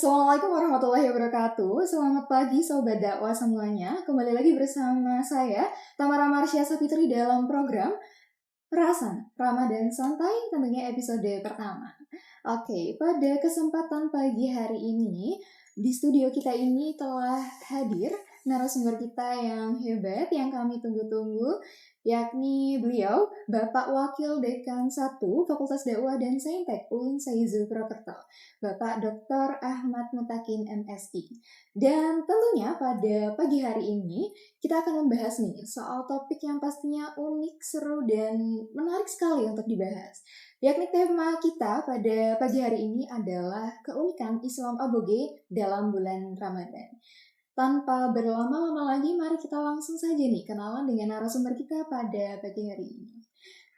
Assalamualaikum warahmatullahi wabarakatuh. Selamat pagi Sobat Dakwah semuanya. Kembali lagi bersama saya, Tamara Marsya Sapitri dalam program Perasan Ramadan Santai, tentunya episode pertama. Oke, pada kesempatan pagi hari ini, di studio kita ini telah hadir narasumber kita yang hebat, yang kami tunggu-tunggu, yakni beliau, Bapak Wakil Dekan 1 Fakultas Dakwah dan Saintek UIN Saizul Purwokerto, Bapak Dr. Ahmad Mutakin MSI. Dan tentunya pada pagi hari ini, kita akan membahas nih soal topik yang pastinya unik, seru, dan menarik sekali untuk dibahas. Yakni tema kita pada pagi hari ini adalah keunikan Islam Aboge dalam bulan Ramadan. Tanpa berlama-lama lagi, mari kita langsung saja nih kenalan dengan narasumber kita pada pagi hari ini.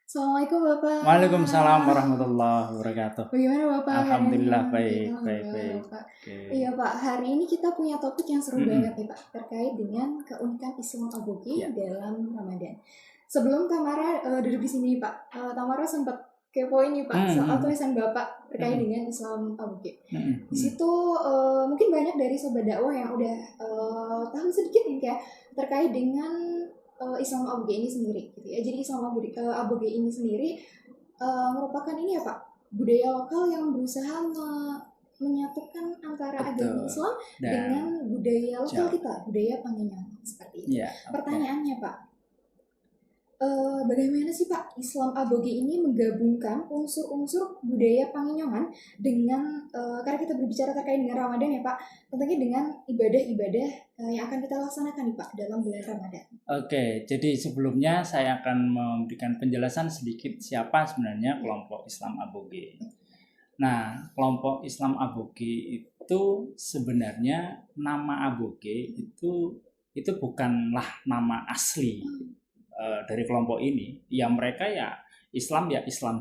Assalamualaikum Bapak. Waalaikumsalam warahmatullahi wabarakatuh. Bagaimana Bapak? Alhamdulillah baik. Bapak. Iya Pak, hari ini kita punya topik yang seru banget nih Pak, terkait dengan keunikan Islam Aboge dalam Ramadan. Sebelum Tamara duduk di sini Pak, Tamara sempat kepoin nih Pak soal tulisan Bapak terkait dengan Islam Aboge. Di situ mungkin banyak dari sobat dakwah yang udah tahu sedikit nih kayak terkait dengan Islam Aboge ini sendiri gitu ya. Jadi Islam Aboge ini sendiri merupakan ini ya Pak, budaya lokal yang berusaha menyatukan antara agama Islam dengan budaya lokal kita, budaya Pangenyangan seperti itu. Pertanyaannya Pak, bagaimana sih Pak Islam Aboge ini menggabungkan unsur-unsur budaya Pangenyangan dengan karena kita berbicara terkait dengan Ramadan ya Pak, tentunya dengan ibadah-ibadah yang akan kita laksanakan nih Pak dalam bulan Ramadan. Oke, jadi sebelumnya saya akan memberikan penjelasan sedikit siapa sebenarnya kelompok Islam Aboge. Nah, kelompok Islam Aboge itu sebenarnya nama Aboge itu bukanlah nama asli dari kelompok ini. Ya mereka ya Islam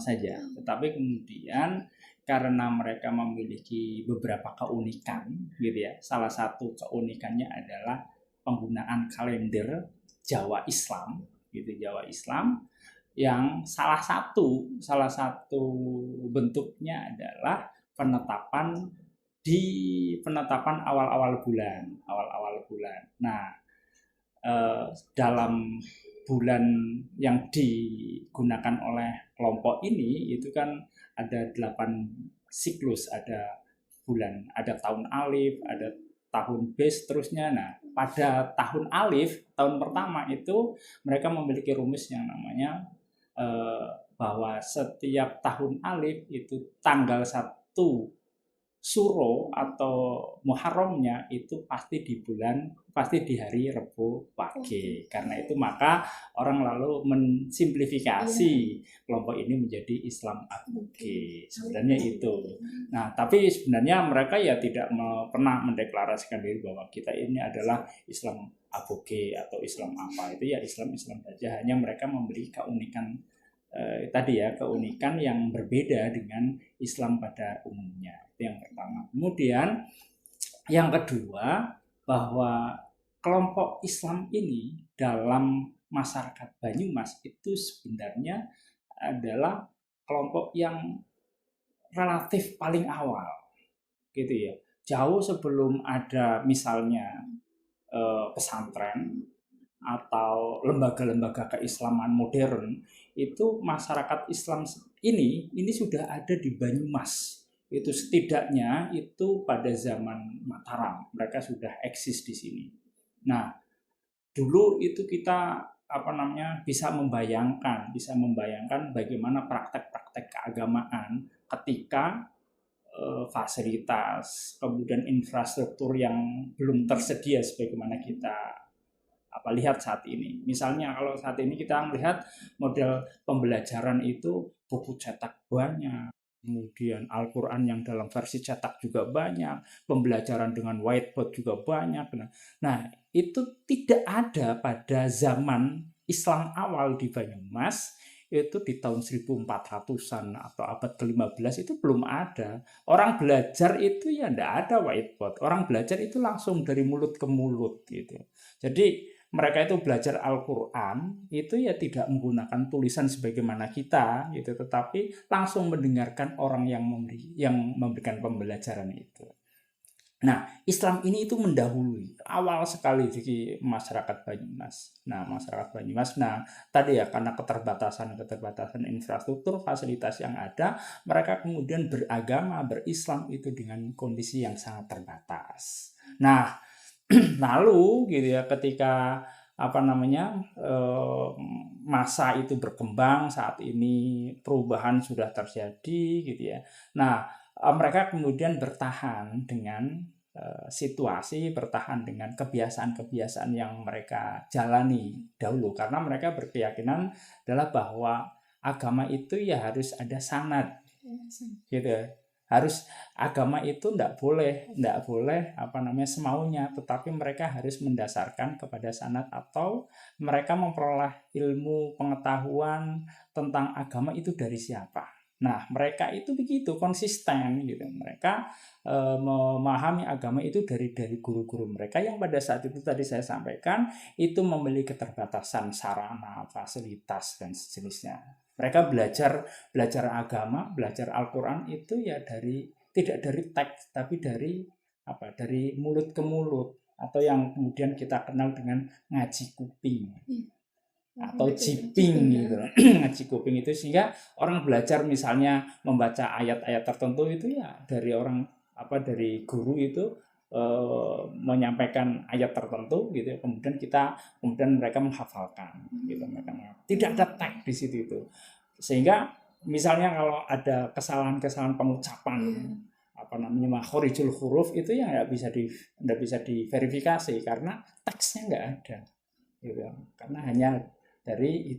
saja. Tetapi kemudian karena mereka memiliki beberapa keunikan gitu ya. Salah satu keunikannya adalah penggunaan kalender Jawa Islam gitu, Jawa Islam yang salah satu bentuknya adalah penetapan awal-awal bulan. Nah, dalam bulan yang digunakan oleh kelompok ini itu kan ada 8 siklus, ada tahun alif, ada tahun B seterusnya. Nah, pada tahun alif, tahun pertama itu mereka memiliki rumus yang namanya bahwa setiap tahun alif itu tanggal 1 Suro atau Muharramnya itu pasti di hari Rebo Wage. Karena itu maka orang lalu mensimplifikasi kelompok ini menjadi Islam Aboge. Sebenarnya itu. Nah, tapi sebenarnya mereka ya tidak pernah mendeklarasikan diri bahwa kita ini adalah Islam Aboge atau Islam apa. Itu ya Islam saja. Hanya mereka memberi keunikan keunikan yang berbeda dengan Islam pada umumnya. Itu yang pertama. Kemudian yang kedua, bahwa kelompok Islam ini dalam masyarakat Banyumas itu sebenarnya adalah kelompok yang relatif paling awal gitu ya. Jauh sebelum ada misalnya pesantren atau lembaga-lembaga keislaman modern, itu masyarakat Islam ini sudah ada di Banyumas. Itu setidaknya itu pada zaman Mataram mereka sudah eksis di sini. Nah, dulu itu kita bisa membayangkan bagaimana praktek-praktek keagamaan ketika fasilitas kemudian infrastruktur yang belum tersedia sebagaimana kita lihat saat ini. Misalnya kalau saat ini kita melihat model pembelajaran itu buku cetak banyak, kemudian Al-Quran yang dalam versi cetak juga banyak, pembelajaran dengan whiteboard juga banyak. Nah, itu tidak ada pada zaman Islam awal di Banyumas, itu di tahun 1400-an atau abad ke-15 itu belum ada. Orang belajar itu ya enggak ada whiteboard. Orang belajar itu langsung dari mulut ke mulut gitu. Jadi mereka itu belajar Al-Quran itu ya tidak menggunakan tulisan sebagaimana kita gitu, tetapi langsung mendengarkan orang yang memberikan pembelajaran itu. Nah, Islam ini itu mendahului awal sekali di masyarakat Banyumas. Nah, tadi ya karena keterbatasan infrastruktur, fasilitas yang ada, mereka kemudian beragama, berislam itu dengan kondisi yang sangat terbatas. Nah, lalu gitu ya ketika masa itu berkembang, saat ini perubahan sudah terjadi gitu ya. Nah, mereka kemudian bertahan dengan situasi, bertahan dengan kebiasaan-kebiasaan yang mereka jalani dahulu, karena mereka berkeyakinan adalah bahwa agama itu ya harus ada sanad gitu, harus agama itu tidak boleh semaunya, tetapi mereka harus mendasarkan kepada sanad, atau mereka memperoleh ilmu pengetahuan tentang agama itu dari siapa. Nah, mereka itu begitu konsisten gitu. Mereka memahami agama itu dari guru-guru mereka yang pada saat itu tadi saya sampaikan itu memiliki keterbatasan sarana, fasilitas dan sejenisnya. Mereka belajar agama, belajar Al-Quran itu ya tidak dari teks, tapi dari mulut ke mulut, atau yang kemudian kita kenal dengan ngaji kuping atau jiping gitu. Ngaji kuping itu sehingga orang belajar misalnya membaca ayat-ayat tertentu itu ya dari dari guru itu menyampaikan ayat tertentu gitu, kemudian mereka menghafalkan gitu. Tidak ada teks di situ itu, sehingga misalnya kalau ada kesalahan pengucapan makhorijul huruf itu ya nggak bisa diverifikasi karena teksnya nggak ada gitu, karena hanya dari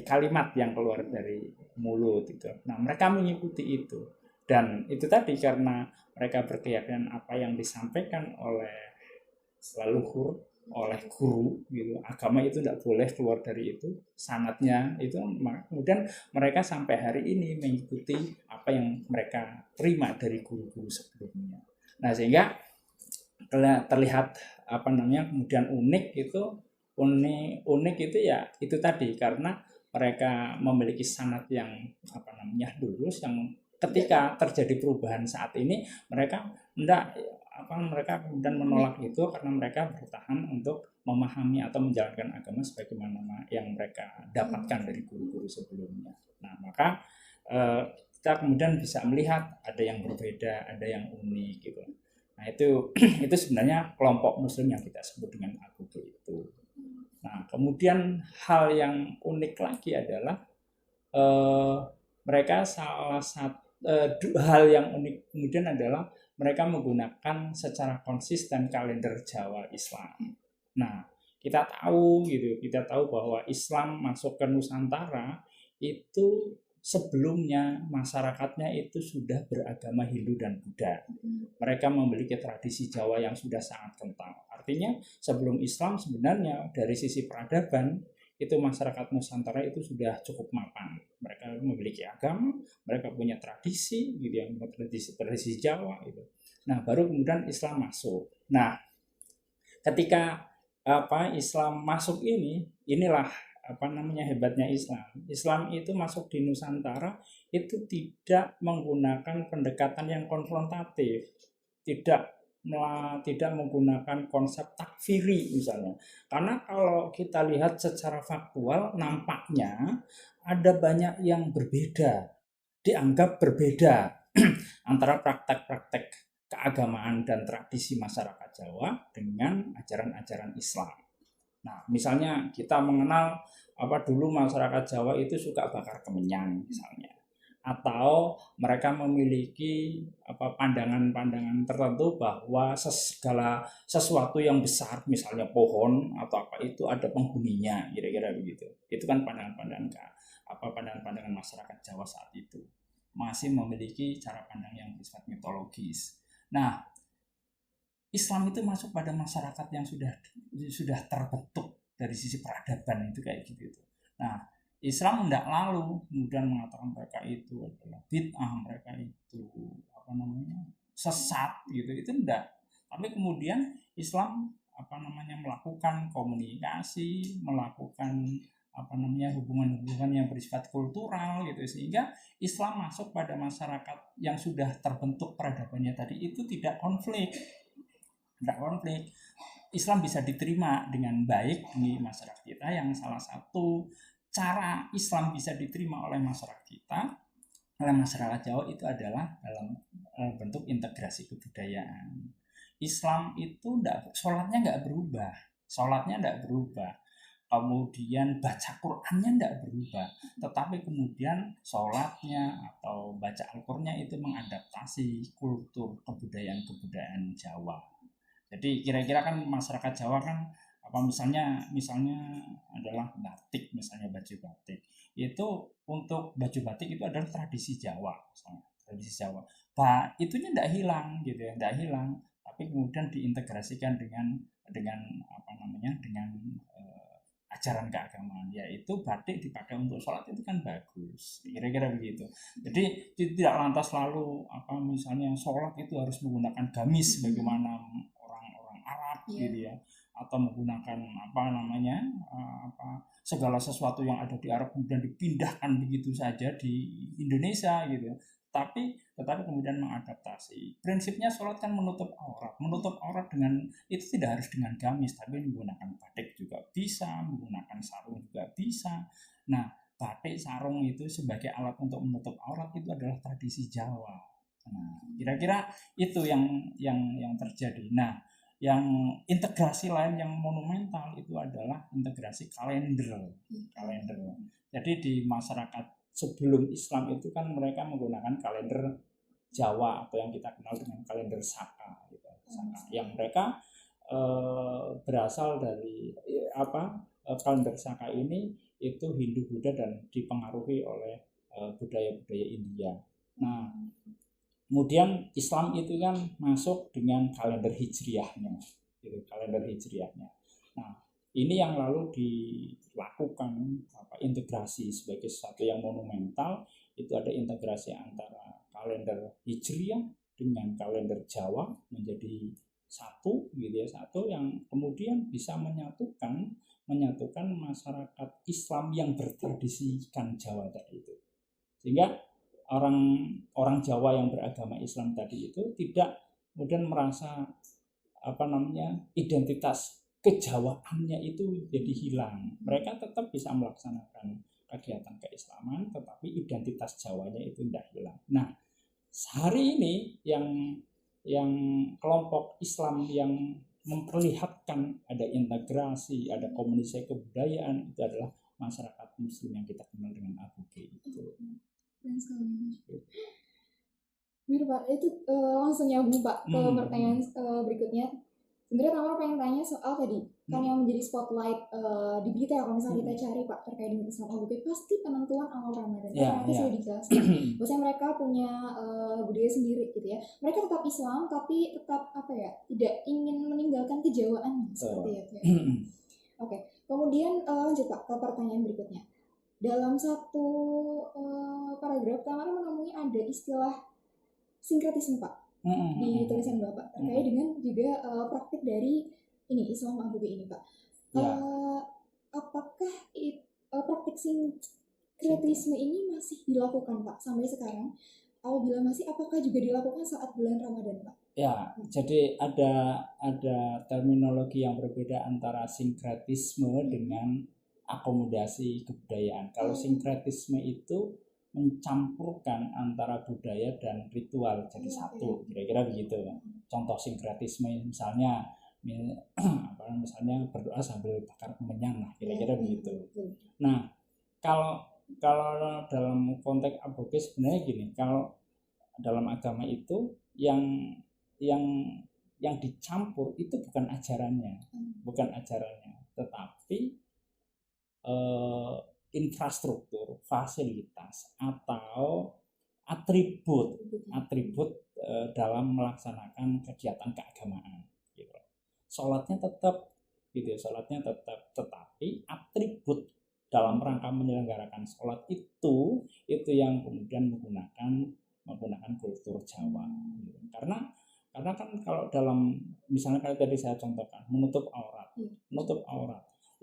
kalimat yang keluar dari mulut itu. Nah, mereka mengikuti itu, dan itu tadi karena mereka berkeyakinan apa yang disampaikan oleh leluhur, oleh guru gitu, agama itu tidak boleh keluar dari itu sanatnya itu. Kemudian mereka sampai hari ini mengikuti apa yang mereka terima dari guru-guru sebelumnya. Nah, sehingga terlihat kemudian unik itu ya itu tadi, karena mereka memiliki sanad yang lurus, yang ketika terjadi perubahan saat ini mereka mereka kemudian menolak itu, karena mereka bertahan untuk memahami atau menjalankan agama sebagaimana yang mereka dapatkan dari guru-guru sebelumnya. Nah, maka kita kemudian bisa melihat ada yang berbeda, ada yang unik gitu. Nah, itu sebenarnya kelompok muslim yang kita sebut dengan Aguge itu. Nah, kemudian hal yang unik lagi adalah mereka hal yang unik kemudian adalah mereka menggunakan secara konsisten kalender Jawa Islam. Nah, kita tahu bahwa Islam masuk ke Nusantara itu sebelumnya masyarakatnya itu sudah beragama Hindu dan Buddha. Mereka memiliki tradisi Jawa yang sudah sangat kental. Artinya sebelum Islam sebenarnya dari sisi peradaban itu masyarakat Nusantara itu sudah cukup mapan. Mereka memiliki agama, mereka punya tradisi gitu, yang tradisi Jawa gitu. Nah, baru kemudian Islam masuk. Nah, ketika Islam masuk inilah hebatnya Islam. Islam itu masuk di Nusantara itu tidak menggunakan pendekatan yang konfrontatif, tidak menggunakan konsep takfiri misalnya. Karena kalau kita lihat secara faktual nampaknya ada banyak yang berbeda, dianggap berbeda antara praktek-praktek keagamaan dan tradisi masyarakat Jawa dengan ajaran-ajaran Islam. Nah, misalnya kita mengenal dulu masyarakat Jawa itu suka bakar kemenyan misalnya, atau mereka memiliki pandangan-pandangan tertentu bahwa segala sesuatu yang besar, misalnya pohon atau apa itu ada penghuninya, kira-kira begitu. Itu kan pandangan-pandangan masyarakat Jawa saat itu masih memiliki cara pandang yang bersifat mitologis. Nah, Islam itu masuk pada masyarakat yang sudah terbentuk dari sisi peradaban itu kayak gitu. Nah, Islam tidak lalu kemudian mengatakan mereka itu adalah bid'ah, mereka itu sesat gitu, itu enggak. Tapi kemudian Islam melakukan komunikasi, melakukan hubungan-hubungan yang bersifat kultural gitu, sehingga Islam masuk pada masyarakat yang sudah terbentuk peradabannya tadi itu tidak konflik. Islam bisa diterima dengan baik di masyarakat kita, yang salah satu cara Islam bisa diterima oleh masyarakat kita, oleh masyarakat Jawa, itu adalah dalam bentuk integrasi kebudayaan. Islam itu sholatnya nggak berubah, kemudian baca Qur'annya nggak berubah, tetapi kemudian sholatnya atau baca Al-Qur'annya itu mengadaptasi kultur kebudayaan Jawa. Jadi kira-kira kan masyarakat Jawa kan misalnya adalah batik, misalnya baju batik. Itu untuk baju batik itu adalah tradisi Jawa, misalnya tradisi Jawa. Itunya tidak hilang gitu ya, tidak hilang, tapi kemudian diintegrasikan dengan ajaran keagamaan, yaitu batik dipakai untuk sholat itu kan bagus, kira-kira begitu. Jadi tidak lantas selalu misalnya sholat itu harus menggunakan gamis bagaimana orang-orang Arab gitu ya, atau menggunakan segala sesuatu yang ada di Arab kemudian dipindahkan begitu saja di Indonesia gitu ya. Tetapi kemudian mengadaptasi. Prinsipnya sholat kan menutup aurat dengan itu tidak harus dengan gamis, tapi menggunakan batik juga bisa, menggunakan sarung juga bisa. Nah, batik, sarung itu sebagai alat untuk menutup aurat itu adalah tradisi Jawa. Nah, kira-kira itu yang terjadi. Nah, yang integrasi lain yang monumental itu adalah integrasi kalender. Jadi di masyarakat sebelum Islam itu kan mereka menggunakan kalender Jawa atau yang kita kenal dengan kalender Saka gitu. Yang mereka berasal dari kalender Saka ini itu Hindu, Buddha, dan dipengaruhi oleh budaya-budaya India. Nah, kemudian Islam itu kan masuk dengan kalender Hijriahnya gitu, Nah, ini yang lalu dilakukan integrasi sebagai sesuatu yang monumental. Itu ada integrasi antara kalender Hijriah dengan kalender Jawa menjadi satu gitu ya, satu yang kemudian bisa menyatukan masyarakat Islam yang bertradisikan Jawa tadi itu, sehingga orang Jawa yang beragama Islam tadi itu tidak kemudian merasa identitas kejawaannya itu jadi hilang. Mereka tetap bisa melaksanakan kegiatan keislaman, tetapi identitas Jawanya itu tidak hilang. Nah, hari ini yang kelompok Islam yang memperlihatkan ada integrasi, ada komunikasi kebudayaan, itu adalah masyarakat Muslim yang kita kenal dengan ABG itu. Pak, itu langsung nyambung Pak ke pertanyaan berikutnya. Sebenarnya Tamara pengen tanya soal tadi kan yang menjadi spotlight di berita kalau misalnya kita cari Pak terkait dengan Islam ABG pasti penentuan awal Ramadan. Ternyata sudah dijelaskan. Maksudnya mereka punya budaya sendiri gitu ya. Mereka tetap Islam tapi tetap tidak ingin meninggalkan kejawaannya seperti itu. Ya. Oke. Kemudian lanjut Pak ke pertanyaan berikutnya. Dalam satu paragraf Tamara menemui ada istilah sinkretisme Pak di tulisan Bapak terkait dengan juga praktik dari ini Islam ABG ini Pak. Apakah praktik sinkretisme ini masih dilakukan Pak sampai sekarang? Apabila masih, apakah juga dilakukan saat bulan Ramadan Pak? Ya, jadi ada terminologi yang berbeda antara sinkretisme dengan akomodasi kebudayaan. Kalau sinkretisme itu mencampurkan antara budaya dan ritual jadi satu, kira-kira begitu. Contoh sinkretisme misalnya berdoa sambil bakar kemenyan, kira-kira begitu. Nah, kalau dalam konteks ABG sebenarnya gini, kalau dalam agama itu yang dicampur itu bukan ajarannya, tetapi infrastruktur, fasilitas atau atribut dalam melaksanakan kegiatan keagamaan. Gitu. Sholatnya tetap, tetapi atribut dalam rangka menyelenggarakan sholat itu yang kemudian menggunakan kultur Jawa. Gitu. Karena kan kalau dalam misalnya kalau tadi saya contohkan menutup aurat.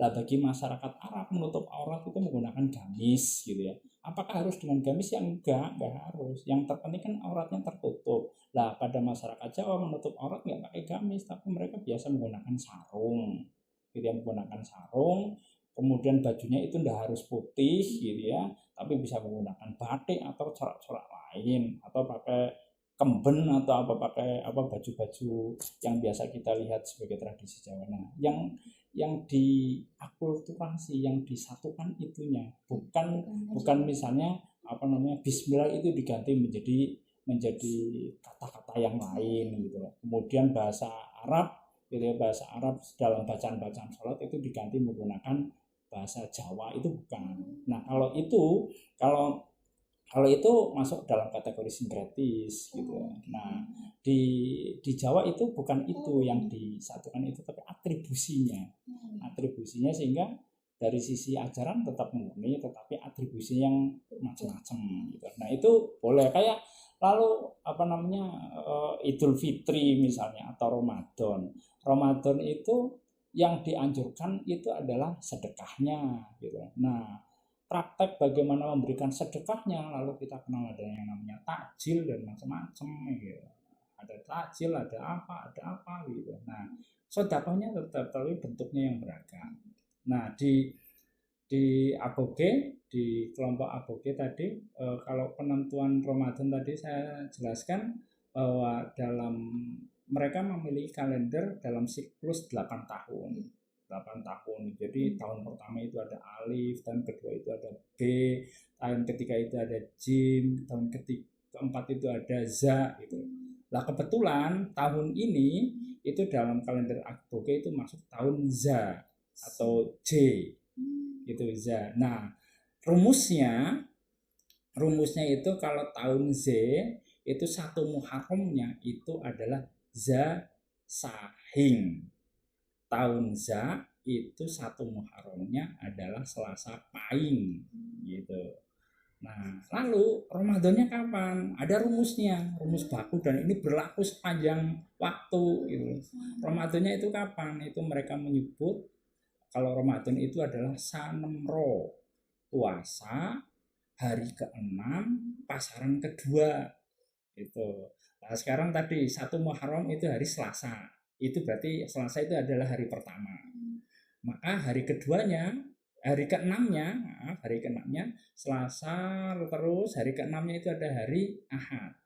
Lah bagi masyarakat Arab menutup aurat itu menggunakan gamis gitu ya. Apakah harus dengan gamis? Ya enggak harus. Yang terpenting kan auratnya tertutup. Lah pada masyarakat Jawa menutup aurat nggak pakai gamis, tapi mereka biasa menggunakan sarung. Gitu ya, menggunakan sarung. Kemudian bajunya itu ndak harus putih gitu ya, tapi bisa menggunakan batik atau corak-corak lain, atau pakai kemben atau apa, pakai apa, baju-baju yang biasa kita lihat sebagai tradisi Jawa. Nah, yang diakulturasi, yang disatukan itunya, bukan misalnya apa namanya, Bismillah itu diganti menjadi kata-kata yang lain gitu. Kemudian bahasa Arab gitu ya, bahasa Arab dalam bacaan-bacaan sholat itu diganti menggunakan bahasa Jawa, itu bukan. Nah kalau kalau itu masuk dalam kategori sinkretis gitu. Nah, di Jawa itu bukan itu yang disatukan itu, tapi atribusinya. Atribusinya sehingga dari sisi ajaran tetap murni, tetapi atribusi yang macam-macam gitu. Nah, itu boleh. Kayak lalu apa namanya, Idul Fitri misalnya atau Ramadan. Ramadan itu yang dianjurkan itu adalah sedekahnya gitu. Nah, praktek bagaimana memberikan sedekahnya, lalu kita kenal ada yang namanya takjil dan macam-macam gitu. Ada takjil, ada apa gitu. Nah, sedekahnya tetap, tapi bentuknya yang beragam. Nah, di aboge, di kelompok aboge tadi, kalau penentuan Ramadan tadi saya jelaskan bahwa dalam mereka memiliki kalender dalam siklus 8 tahun. 8 tahun. Jadi tahun pertama itu ada alif, tahun kedua itu ada B, tahun ketiga itu ada jim, tahun keempat itu ada za gitu. Nah, kebetulan tahun ini itu dalam kalender aboge itu masuk tahun za atau J gitu za. Nah, rumusnya itu kalau tahun Z itu satu Muharramnya itu adalah za sahing. Tahun za itu satu Muharramnya adalah Selasa Pahing gitu. Nah, lalu Ramadannya kapan? Ada rumusnya, rumus baku, dan ini berlaku sepanjang waktu gitu. Ramadannya itu kapan? Itu mereka menyebut kalau Ramadan itu adalah sanemro, puasa hari ke-6 pasaran kedua itu. Nah, sekarang tadi satu Muharram itu hari Selasa, itu berarti Selasa itu adalah hari pertama. Maka hari keduanya, hari ke-6-nya, Selasa, terus hari ke-6-nya itu ada hari Ahad.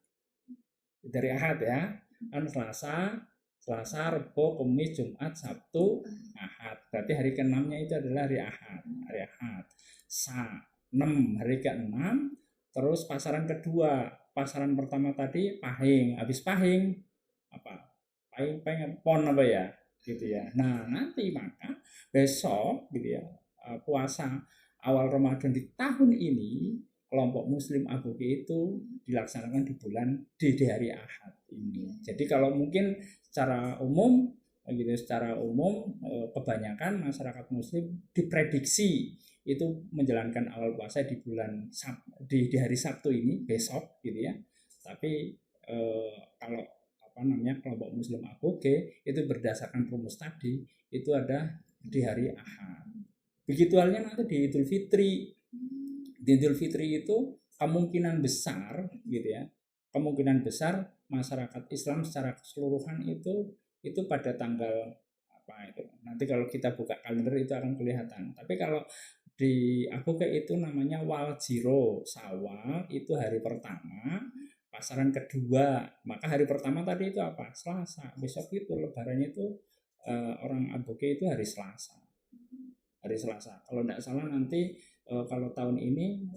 Dari Ahad ya, kan Selasa, Rebo, Kamis, Jumat, Sabtu, Ahad. Berarti hari ke-6-nya itu adalah hari Ahad. Hari ke-6, terus pasaran kedua. Pasaran pertama tadi Pahing, habis Pahing apa? Pahing pon apa ya? Gitu ya. Nah, nanti maka besok gitu ya, puasa awal Ramadan di tahun ini kelompok Muslim aboge itu dilaksanakan di hari Ahad ini. Jadi kalau mungkin secara umum kebanyakan masyarakat Muslim diprediksi itu menjalankan awal puasa di hari Sabtu ini, besok gitu ya. Tapi kalau kelompok Muslim aboge itu berdasarkan rumus tadi itu ada di hari Ahad. Begitu halnya nanti di Idul Fitri. Di Idul Fitri itu kemungkinan besar gitu ya. Kemungkinan besar masyarakat Islam secara keseluruhan itu pada tanggal apa itu. Nanti kalau kita buka kalender itu akan kelihatan. Tapi kalau di aboge itu namanya Waljiro, Syawal itu hari pertama, pasaran kedua. Maka hari pertama tadi itu apa? Selasa. Besok itu lebarannya itu orang aboge itu hari Selasa. Hari Selasa. Kalau tidak salah nanti kalau tahun ini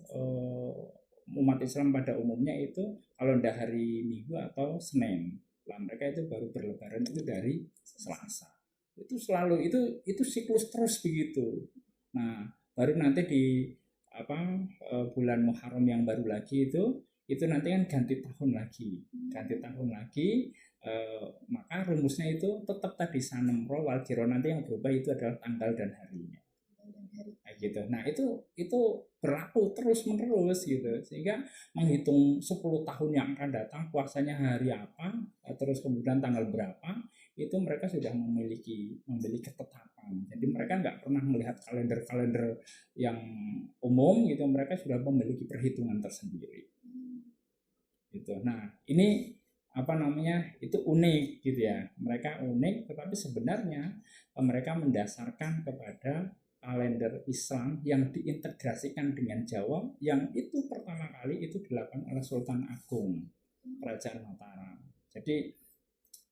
umat Islam pada umumnya itu kalau tidak hari Minggu atau Senin. Lah mereka itu baru berlebaran itu dari Selasa. Itu selalu itu siklus terus begitu. Nah, baru nanti di bulan Muharram yang baru lagi itu nanti kan ganti tahun lagi, maka rumusnya itu tetap tadi sanemro waljiro, nanti yang berubah itu adalah tanggal dan harinya gitu. Nah, itu berlaku terus menerus gitu, sehingga menghitung 10 tahun yang akan datang puasanya hari apa, terus kemudian tanggal berapa, itu mereka sudah memiliki ketetapan. Jadi mereka nggak pernah melihat kalender-kalender yang umum gitu, mereka sudah memiliki perhitungan tersendiri. Gitu. Nah, ini itu unik gitu ya. Mereka unik, tetapi sebenarnya mereka mendasarkan kepada kalender Islam yang diintegrasikan dengan Jawa, yang itu pertama kali itu dilakukan oleh Sultan Agung Kerajaan Mataram. Jadi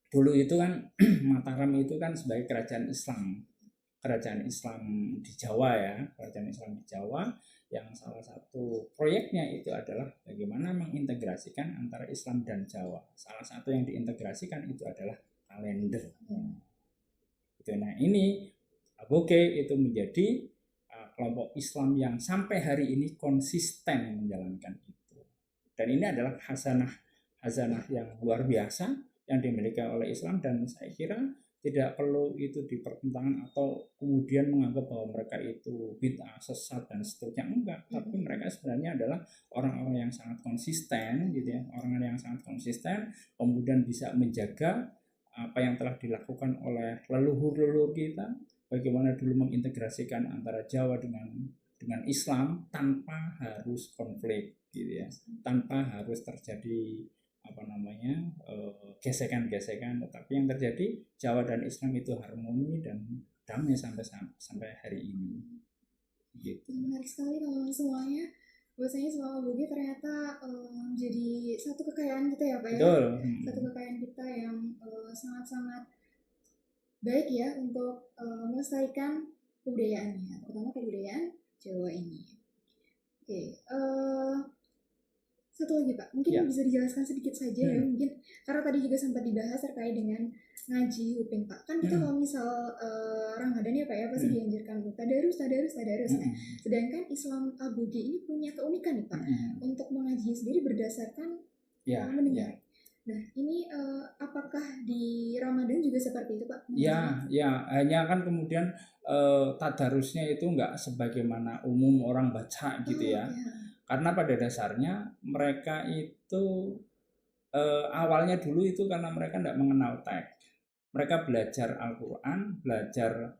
dulu itu kan Mataram itu kan sebagai kerajaan Islam di Jawa ya, kerajaan Islam di Jawa, yang salah satu proyeknya itu adalah bagaimana mengintegrasikan antara Islam dan Jawa. Salah satu yang diintegrasikan itu adalah kalender. Nah, ini Aboge itu menjadi kelompok Islam yang sampai hari ini konsisten menjalankan itu. Dan ini adalah hazanah yang luar biasa yang dimiliki oleh Islam, dan saya kira tidak perlu itu dipertentangkan atau kemudian menganggap bahwa mereka itu bid'ah, sesat dan seterusnya, enggak. Tapi mereka sebenarnya adalah orang-orang yang sangat konsisten gitu ya, orang-orang yang sangat konsisten, kemudian bisa menjaga apa yang telah dilakukan oleh leluhur-leluhur kita, bagaimana dulu mengintegrasikan antara Jawa dengan Islam tanpa harus konflik gitu ya, tanpa harus terjadi gesekan-gesekan, tetapi yang terjadi Jawa dan Islam itu harmoni dan damai sampai hari ini. Gitu. Menarik sekali teman-teman semuanya. Bahwasanya selama Aboge ternyata menjadi satu kekayaan kita ya Pak ya. Betul. Satu kekayaan kita yang sangat-sangat baik ya untuk melestarikan kebudayaannya, terutama kebudayaan Jawa ini. Oke. Satu lagi Pak, mungkin bisa dijelaskan sedikit saja ya, mungkin karena tadi juga sempat dibahas terkait dengan ngaji uping Pak. Kan kita kalau misal Ramadan ya Pak ya, pasti dianjurkan tadarus. Nah, sedangkan Islam Aboge ini punya keunikan nih Pak, untuk mengaji sendiri berdasarkan mendengar. Nah, ini apakah di Ramadan juga seperti itu Pak? Ya, hanya kan kemudian tadarusnya itu enggak sebagaimana umum orang baca gitu ya. Karena pada dasarnya mereka itu awalnya dulu itu karena mereka tidak mengenal teks. Mereka belajar Al-Quran, belajar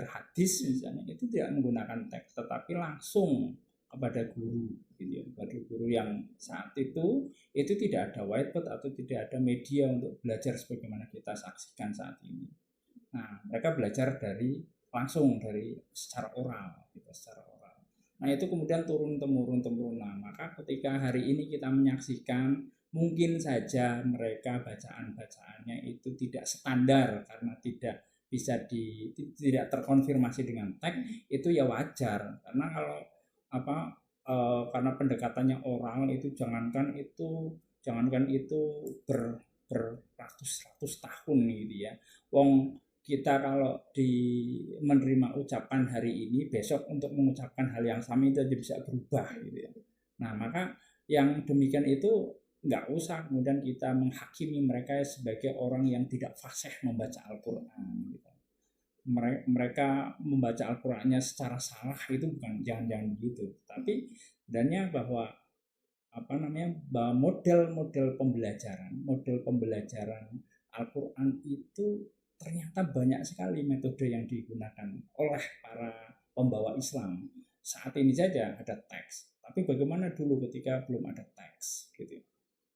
hadis misalnya, itu tidak menggunakan teks, tetapi langsung kepada guru gitu ya, kepada guru yang saat itu tidak ada whiteboard atau tidak ada media untuk belajar sebagaimana kita saksikan saat ini. Nah, mereka belajar langsung dari secara oral gitu, Nah, itu kemudian turun-temurun. Nah, maka ketika hari ini kita menyaksikan, mungkin saja mereka bacaan-bacaannya itu tidak standar karena tidak terkonfirmasi dengan teks, itu ya wajar. Karena kalau karena pendekatannya oral itu jangankan itu beratus-ratus tahun gitu ya. Kita kalau menerima ucapan hari ini, besok untuk mengucapkan hal yang sama itu aja bisa berubah gitu ya. Nah, maka yang demikian itu nggak usah kemudian kita menghakimi mereka sebagai orang yang tidak fasih membaca Al-Quran gitu. Mereka membaca Al-Qurannya secara salah itu bukan, jangan gitu. Tapi sebenarnya bahwa bahwa model pembelajaran Al-Quran itu ternyata banyak sekali metode yang digunakan oleh para pembawa Islam. Saat ini saja ada teks, tapi bagaimana dulu ketika belum ada teks gitu.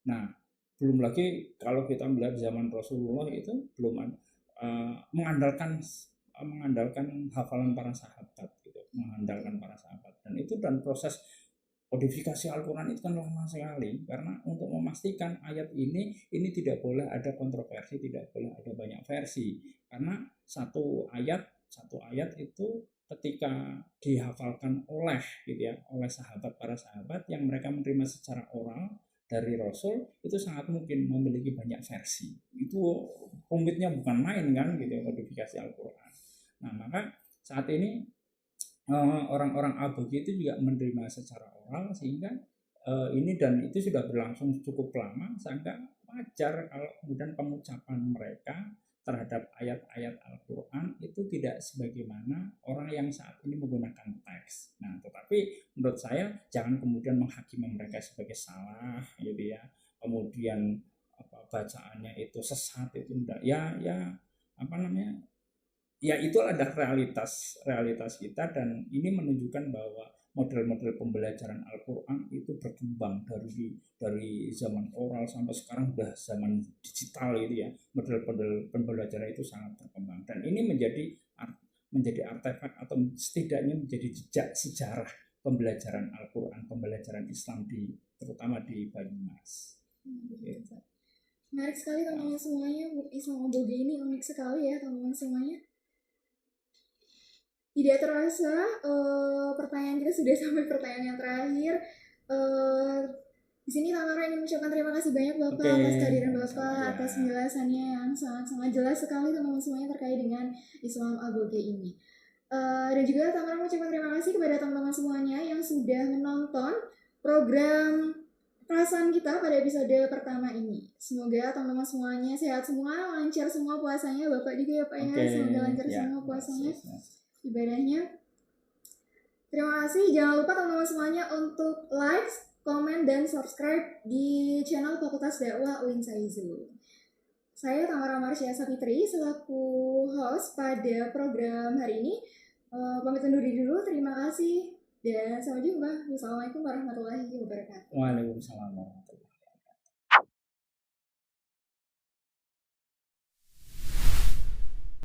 Nah, belum lagi kalau kita melihat zaman Rasulullah itu belum mengandalkan hafalan para sahabat gitu, dan proses kodifikasi Al-Quran itu kan lama sekali, karena untuk memastikan ayat ini tidak boleh ada kontroversi, tidak boleh ada banyak versi, karena satu ayat itu ketika dihafalkan oleh para sahabat yang mereka menerima secara oral dari Rasul, itu sangat mungkin memiliki banyak versi. Itu rumitnya bukan main kan gitu, kodifikasi Al-Quran. Nah, maka saat ini orang-orang Aboge itu juga menerima secara oral, sehingga ini dan itu sudah berlangsung cukup lama, sehingga wajar kalau kemudian pengucapan mereka terhadap ayat-ayat Al-Quran itu tidak sebagaimana orang yang saat ini menggunakan teks. Nah, tetapi menurut saya jangan kemudian menghakimi mereka sebagai salah gitu ya, kemudian bacaannya itu sesat itu enggak. Ya apa namanya? Ya itu adalah realitas kita, dan ini menunjukkan bahwa model-model pembelajaran Al-Quran itu berkembang dari zaman oral sampai sekarang udah zaman digital itu ya. Model-model pembelajaran itu sangat berkembang, dan ini menjadi artefak atau setidaknya menjadi jejak sejarah pembelajaran Al-Quran, pembelajaran Islam terutama di Banyumas. Gitu. Menarik sekali teman-teman semuanya. Islam Aboge ini unik sekali ya teman-teman semuanya. Tidak terasa pertanyaan kita sudah sampai pertanyaan yang terakhir. Di sini Tamara ingin mengucapkan terima kasih banyak Bapak atas kehadiran Bapak, atas penjelasannya yang sangat-sangat jelas sekali teman-teman semuanya terkait dengan Islam Aboge ini. Dan juga Tamara mengucapkan terima kasih kepada teman-teman semuanya yang sudah menonton program perasaan kita pada episode pertama ini. Semoga teman-teman semuanya sehat semua, lancar semua puasanya. Bapak juga ya Pak ya, semoga lancar semua puasanya, ibadahnya. Terima kasih. Jangan lupa teman-teman semuanya untuk like, komen, dan subscribe di channel Fakultas Dakwah UIN Saizu. Saya Tamara Marsya Sapitri selaku host pada program hari ini. Pamit undur diri dulu. Terima kasih dan sampai jumpa. Wassalamualaikum warahmatullahi wabarakatuh. Waalaikumsalam.